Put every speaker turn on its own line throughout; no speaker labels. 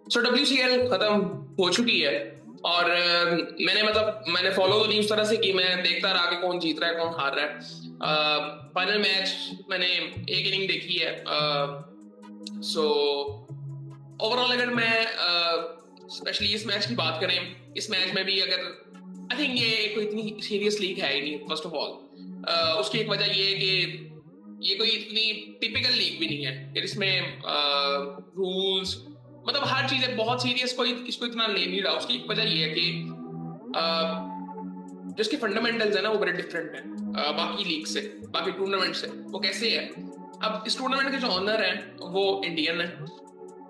सो WCL खत्म हो चुकी है। और मैंने फॉलो तो नहीं उस तरह से कि मैं देखता रहा कि कौन जीत रहा है कौन हार रहा है। फाइनल मैच मैंने एक इनिंग देखी है। सो ओवरऑल अगर मैं स्पेशली इस मैच की बात करें, इस मैच में भी अगर आई थिंक ये कोई इतनी सीरियस लीग है ही नहीं फर्स्ट ऑफ ऑल। उसकी एक वजह ये है कि ये कोई इतनी टिपिकल लीग भी नहीं है कि इसमें रूल्स मतलब हर चीज है बहुत सीरियस, कोई इसको इतना ले नहीं रहा। उसकी एक वजह ये है कि अ, जो इसके फंडामेंटल्स है ना वो बड़े डिफरेंट है बाकी लीग से, बाकी टूर्नामेंट से। वो कैसे है? अब इस टूर्नामेंट के जो ऑनर है वो इंडियन है।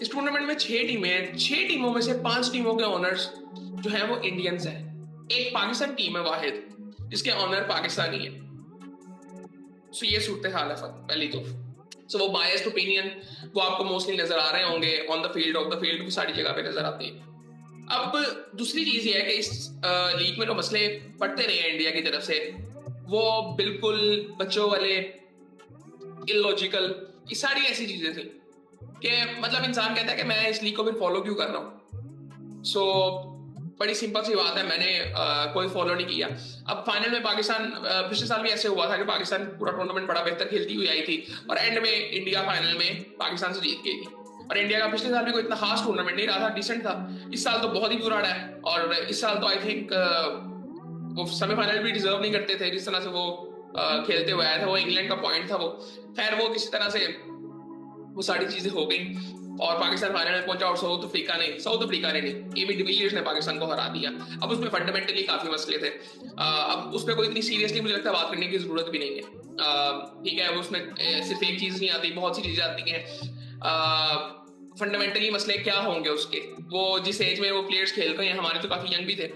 इस टूर्नामेंट में 6 टीमें हैं, 6 टीमों में से 5 टीमों के ऑनर्स जो हैं वो इंडियंस हैं। एक पाकिस्तान टीम है वाहिद जिसके ऑनर पाकिस्तानी है। सो ये सूरत हाल है पहली तो। सो वो बायस्ड ओपिनियन वो आपको मोस्टली नजर आ रहे होंगे on the field, of the field भी सारी जगह पे नजर आती है। अब दूसरी चीज ये है कि इस लीग में जो मसले बढ़ते रहे हैं इंडिया की तरफ से, वो बिल्कुल बच्चों वाले, इलॉजिकल, ये सारी ऐसी चीजें थी कि मतलब इंसान कहता है कि मैं इस लीग को फिर फॉलो क्यों कर रहा हूँ। सो बड़ी सिंपल सी बात है, मैंने कोई फॉलो नहीं किया। अब फाइनल में पाकिस्तान, पिछले साल भी ऐसे हुआ था कि पाकिस्तान पूरा टूर्नामेंट बड़ा बेहतर खेलती हुई आई थी और एंड में इंडिया फाइनल में पाकिस्तान से जीत गई थी। और इंडिया का पिछले साल भी कोई इतना खास टूर्नामेंट नहीं रहा था, डिसेंट था। इस साल तो बहुत ही बुरा रहा है और इस साल तो आई थिंक वो सेमीफाइनल भी डिजर्व नहीं करते थे जिस तरह से वो खेलते हुए आया था। वो इंग्लैंड का पॉइंट था वो। खैर वो किसी तरह से वो सारी चीजें हो गई और पाकिस्तान फाइनल में पहुंचा और साउथ अफ्रीका ने नहीं, एबी डिविलियर्स ने पाकिस्तान को हरा दिया। अब उसमें फंडामेंटली काफी मसले थे। अब उस पर कोई इतनी सीरियसली मुझे लगता है बात करने की जरूरत भी नहीं है। ठीक है, अब उसमें सिर्फ एक चीज नहीं आती, बहुत सी चीजें आती हैं। फंडामेंटली मसले क्या होंगे उसके, वो जिस एज में वो प्लेयर्स खेल रहे हैं, हमारे तो काफी यंग भी थे।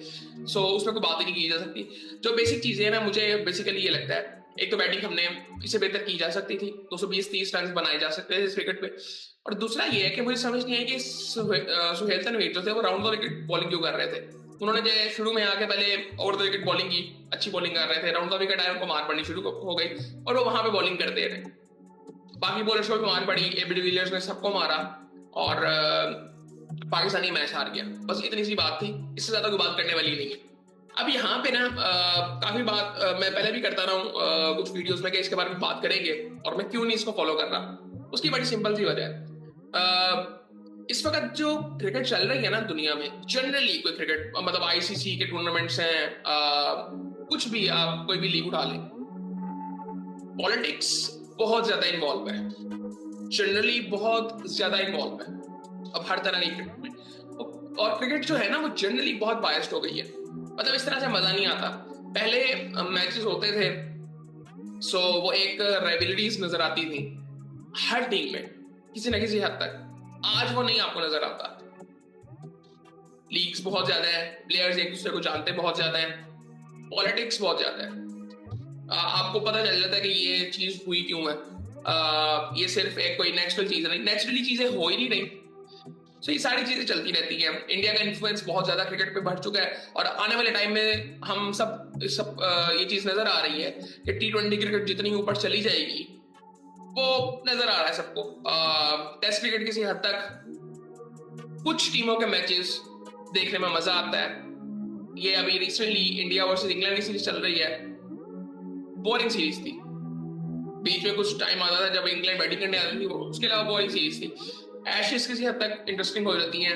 सो उसमें कोई बात ही नहीं की जा सकती। जो बेसिक चीजें हैं ना, मुझे बेसिकली ये लगता है, एक तो बैटिंग हमने इससे बेहतर की जा सकती थी, 220-30 रन बनाए जा सकते थे इस विकेट पे। और दूसरा ये है कि मुझे समझ नहीं आई कि सुहेल तनवीर जो थे वो राउंड द विकेट बॉलिंग क्यों कर रहे थे। उन्होंने जो शुरू में आके पहले ओवर द विकेट बॉलिंग की, अच्छी बॉलिंग कर रहे थे, राउंड द विकेट आए उनको मार पड़नी शुरू हो गई और वो वहां पे बॉलिंग करते रहे। बाकी बॉलर्स को भी मार पड़ी, एबी डिविलियर्स ने सबको मारा और पाकिस्तानी मैच हार गया। बस इतनी सी बात थी, इससे ज्यादा कोई बात करने वाली नहीं है। अब यहाँ पे ना काफी बात मैं पहले भी करता रहा हूँ कुछ वीडियोस में कि इसके बारे में बात करेंगे और मैं क्यों नहीं इसको फॉलो कर रहा। उसकी बड़ी सिंपल सी वजह है। इस वक्त जो क्रिकेट चल रही है ना दुनिया में, जनरली कोई क्रिकेट मतलब आईसीसी के टूर्नामेंट्स हैं, कुछ भी आप कोई भी लीग उठा लें, पॉलिटिक्स बहुत ज्यादा इन्वॉल्व है, जनरली बहुत ज्यादा इन्वॉल्व है अब हर तरह की क्रिकेट में। और क्रिकेट जो है ना वो जनरली बहुत बायस्ड हो गई है, मतलब इस तरह से मजा नहीं आता। पहले मैचेस होते थे, सो वो एक राइवलरीज नजर आती थी हर टीम में किसी ना किसी हद तक। आज वो नहीं आपको नजर आता। लीग्स बहुत ज्यादा है, प्लेयर्स एक दूसरे को जानते बहुत ज्यादा है, पॉलिटिक्स बहुत ज्यादा है। आपको पता चल जाता है कि ये चीज हुई क्यों है। ये सिर्फ एक कोई नेचुरल चीज नहीं, नेचुरली चीजें हो ही नहीं रही। सो ये सारी चीजें चलती रहती हैं। इंडिया का इन्फ्लुएंस बहुत ज्यादा क्रिकेट पे बढ़ चुका है और आने वाले टाइम में हम सब ये चीज नजर आ रही है कि T20 क्रिकेट जितनी ऊपर चली जाएगी वो नजर आ रहा है सबको। टेस्ट क्रिकेट किसी हद तक कुछ टीमों के मैचेस देखने में मजा आता है। ये अभी रिसेंटली इंडिया वर्सेस इंग्लैंड की सीरीज चल रही है, बोरिंग सीरीज थी। बीच में कुछ टाइम आता था जब इंग्लैंड बैटिंग करने आती थी, उसके अलावा बोरिंग सीरीज थी। एशेस किसी हद तक इंटरेस्टिंग हो जाती हैं।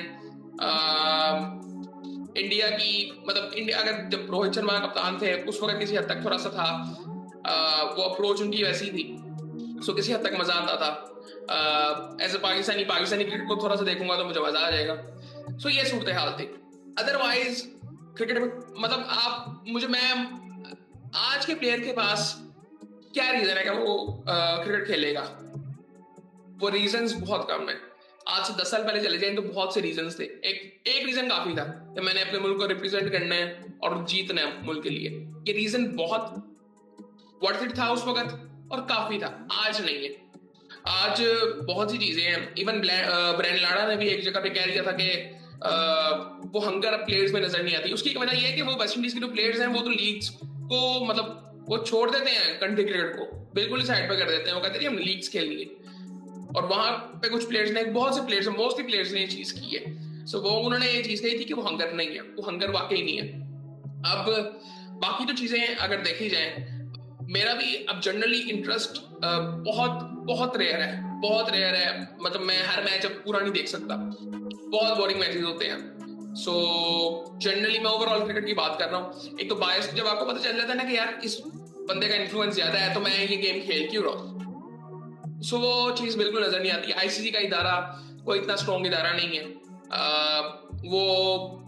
इंडिया की मतलब इंडिया अगर जब रोहित शर्मा कप्तान थे उस वक्त किसी हद तक थोड़ा सा था, वो अप्रोच उनकी वैसी थी, सो किसी हद तक मजा आता था। एज ए पाकिस्तानी क्रिकेट को थोड़ा सा देखूंगा तो मुझे मजा आ जाएगा। सो ये सूरत हाल थी। अदरवाइज क्रिकेट में मतलब आप मुझे मैं आज के प्लेयर के पास क्या रीजन है कि वो क्रिकेट खेलेगा? वो रीजंस बहुत कम है। आज से 10 साल पहले चले जाएं तो बहुत से रीजंस थे। एक एक रीजन काफी था कि मैंने अपने मुल्क को रिप्रेजेंट करना है और जीतना है मुल्क के लिए। ये रीजन बहुत वर्थ इट था उस वक्त और काफी था, आज नहीं है। आज बहुत सी चीजें हैं। इवन ब्रेन लाड़ा ने भी एक जगह पे कह दिया था कि वो हंगर प्लेयर्स में नजर नहीं आती। उसकी एक वजह यह है कि वो वेस्ट इंडीज के जो प्लेयर्स हैं वो तो लीग्स को मतलब वो छोड़ देते हैं, कंट्री क्रिकेट को बिल्कुल ही साइड पर कर देते हैं। वो कहते हैं हम लीग्स खेलेंगे। और वहां पे कुछ प्लेयर्स ने, बहुत से प्लेयर्स, मोस्टली प्लेयर्स ने ये चीज की है। सो वो उन्होंने ये चीज कही थी कि वो हंगर नहीं है, वो हंगर वाकई नहीं है। अब बाकी तो चीजें अगर देखी जाए, मेरा भी अब जनरली इंटरेस्ट बहुत बहुत रेयर है, बहुत रेयर है। मतलब मैं हर मैच अब पूरा नहीं देख सकता, बहुत बोरिंग मैचेस होते हैं। सो जनरली मैं ओवरऑल क्रिकेट की बात कर रहा हूँ। एक तो बायस, जब आपको पता चल जाता है ना कि यार इस बंदे का इन्फ्लुएंस ज्यादा है, तो मैं ये गेम खेल क्यों रहा हूँ। सो वो चीज बिल्कुल नजर नहीं आती। आईसीसी का इदारा कोई इतना स्ट्रॉन्ग इदारा नहीं है। वो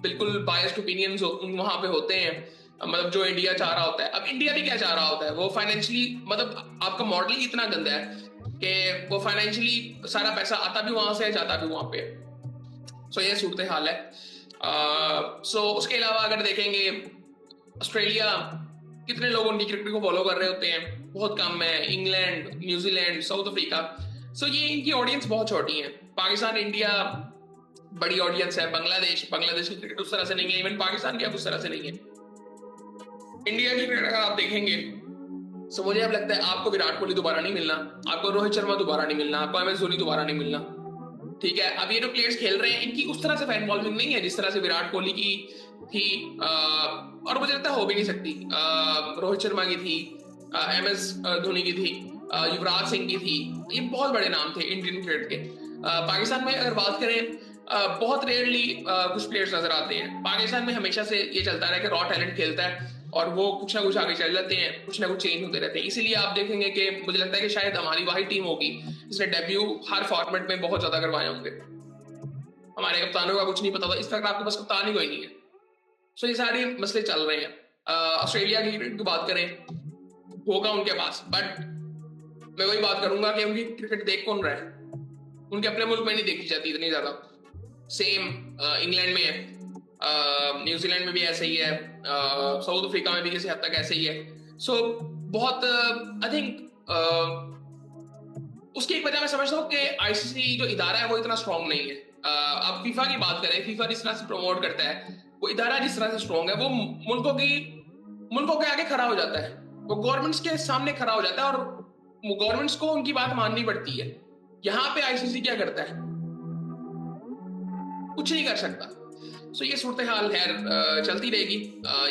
बिल्कुल बायस्ड ओपिनियंस वहां पे होते हैं। मतलब जो इंडिया चाह रहा होता है, अब इंडिया भी क्या चाह रहा होता है, वो फाइनेंशियली, मतलब आपका मॉडल ही इतना गंदा है कि वो फाइनेंशियली सारा पैसा आता भी वहां से है, जाता भी वहां पे। सो ये सूरत हाल है। सो उसके अलावा अगर देखेंगे, ऑस्ट्रेलिया, कितने लोग उनकी क्रिकेट को फॉलो कर रहे होते हैं, बहुत कम है। इंग्लैंड, न्यूजीलैंड, साउथ अफ्रीका, सो ये इनकी ऑडियंस बहुत छोटी है। पाकिस्तान, इंडिया बड़ी ऑडियंस है। बांग्लादेश की क्रिकेट उस तरह से नहीं है, इवन पाकिस्तान की अब उस तरह से नहीं है। इंडिया की क्रिकेट अगर आप देखेंगे, सो मुझे अब लगता है आपको विराट कोहली दोबारा नहीं मिलना, आपको रोहित शर्मा दोबारा नहीं मिलना, आपको एम एस धोनी दोबारा नहीं मिलना। ठीक है, अब ये जो प्लेयर्स खेल रहे हैं, इनकी उस तरह से फैन फॉलोइंग नहीं है जिस तरह से विराट कोहली की थी। और मुझे लगता है हो भी नहीं सकती। रोहित शर्मा की थी, एम एस धोनी की थी, युवराज सिंह की थी। ये बहुत बड़े नाम थे इंडियन क्रिकेट के। पाकिस्तान में अगर बात करें, बहुत रेयरली कुछ प्लेयर्स नजर आते हैं। पाकिस्तान में हमेशा से ये चलता रहा कि रॉ टैलेंट खेलता है और वो कुछ ना कुछ आगे चल जाते हैं, कुछ ना कुछ चेंज होते रहते हैं। इसीलिए आप देखेंगे कि मुझे लगता है कि शायद हमारी वही टीम होगी जिसने डेब्यू हर फॉर्मेट में बहुत ज्यादा करवाए होंगे। हमारे कप्तानों का कुछ नहीं पता था, इस तक आपके पास कप्तान ही कोई नहीं है। सो ये सारे मसले चल रहे हैं। ऑस्ट्रेलिया की क्रिकेट की बात करें, होगा उनके पास, बट मैं वही बात करूंगा कि उनकी क्रिकेट देख कौन रहा है। उनके अपने मुल्क में नहीं देखी जाती इतनी ज्यादा। सेम इंग्लैंड में है, न्यूजीलैंड में भी ऐसे ही है, साउथ अफ्रीका में भी किसी हद तक ऐसे ही है। सो बहुत आई थिंक उसकी एक वजह मैं समझता हूँ कि आईसीसी जो इदारा है वो इतना स्ट्रांग नहीं है। अब फीफा की बात करें, फीफा जिस तरह से प्रमोट करता है, वो इदारा जिस तरह से स्ट्रांग है, वो मुल्कों के आगे खड़ा हो जाता है, वो गवर्नमेंट्स के सामने खड़ा हो जाता है और गवर्नमेंट्स को उनकी बात माननी पड़ती है। यहाँ पे आईसीसी क्या करता है? कुछ नहीं कर सकता। सो ये सूरत हाल है, चलती रहेगी।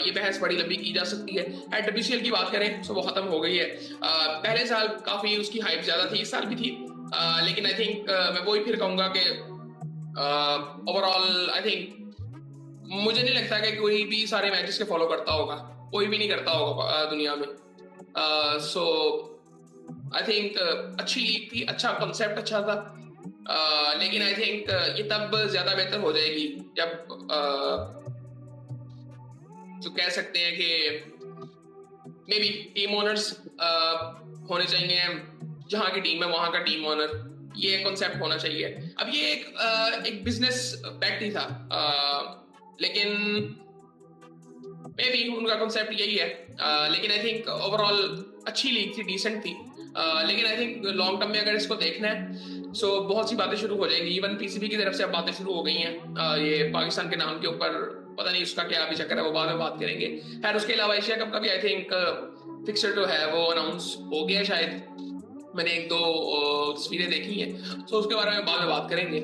ये बहस बड़ी लंबी की जा सकती है। डब्ल्यूसीएल की बात करें, सो वो खत्म हो गई है। पहले साल काफी उसकी हाइप ज्यादा थी, इस साल भी थी। लेकिन आई थिंक मैं वही फिर कहूंगा कि ओवरऑल आई थिंक मुझे नहीं लगता कि कोई भी सारे मैचेस के फॉलो करता होगा, कोई भी नहीं करता होगा दुनिया में। सो आई थिंक अच्छी लीग थी, अच्छा कॉन्सेप्ट अच्छा था। लेकिन आई थिंक ये तब ज्यादा बेहतर हो जाएगी जब जो कह सकते हैं कि मे बी टीम ओनर्स होने चाहिए, जहां की टीम है वहां का टीम ओनर, ये कॉन्सेप्ट होना चाहिए। अब ये एक बिजनेस बैट ही था, लेकिन मे बी उनका कॉन्सेप्ट यही है। लेकिन आई थिंक ओवरऑल अच्छी लीग थी, डिसेंट थी। लेकिन आई थिंक लॉन्ग टर्म में अगर इसको देखना है, सो बहुत सी बातें शुरू हो जाएंगी। इवन पीसीबी की तरफ से अब बातें शुरू हो गई हैं ये पाकिस्तान के नाम के ऊपर, पता नहीं उसका क्या अभी चक्कर है, वो बाद में बात करेंगे। खैर उसके अलावा एशिया कप का भी आई थिंक फिक्सर जो है वो अनाउंस हो गया शायद। मैंने एक दो तस्वीरें देखी हैं, सो उसके बारे में बाद में बात करेंगे।